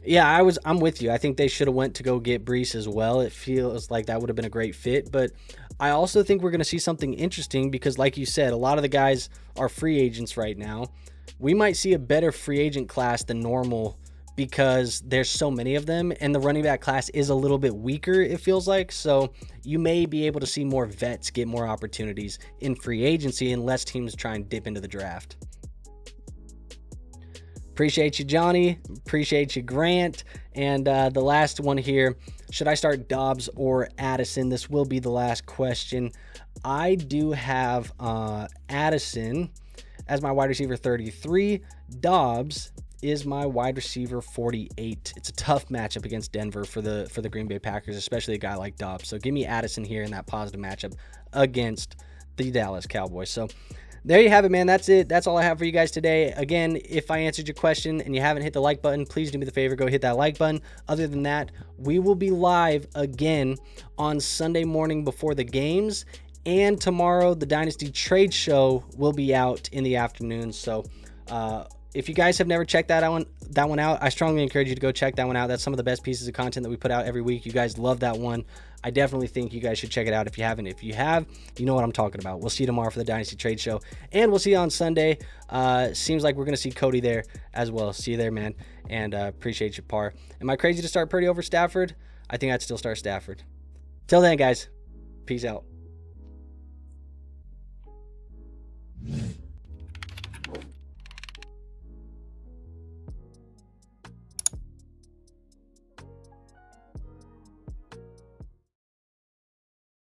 yeah, I'm with you. I think they should have went to go get Brees as well. It feels like that would have been a great fit. But I also think we're going to see something interesting because, like you said, a lot of the guys are free agents right now. We might see a better free agent class than normal because there's so many of them, and the running back class is a little bit weaker, it feels like. So you may be able to see more vets get more opportunities in free agency unless teams try and dip into the draft. Appreciate you, Johnny. Appreciate you, Grant. And the last one here, should I start Dobbs or Addison? This will be the last question. I do have Addison as my wide receiver 33. Dobbs is my wide receiver 48. It's a tough matchup against Denver for the Green Bay Packers, especially a guy like Dobbs. So give me Addison here in that positive matchup against the Dallas Cowboys. So there you have it, man. That's it. That's all I have for you guys today. Again, if I answered your question and you haven't hit the like button, please do me the favor, go hit that like button. Other than that, we will be live again on Sunday morning before the games. And tomorrow, the Dynasty Trade Show will be out in the afternoon. So if you guys have never checked that one out, I strongly encourage you to go check that one out. That's some of the best pieces of content that we put out every week. You guys love that one. I definitely think you guys should check it out if you haven't. If you have, you know what I'm talking about. We'll see you tomorrow for the Dynasty Trade Show, and we'll see you on Sunday. Seems like we're going to see Cody there as well. See you there, man, and appreciate your par. Am I crazy to start Purdy over Stafford? I think I'd still start Stafford. Till then, guys, peace out.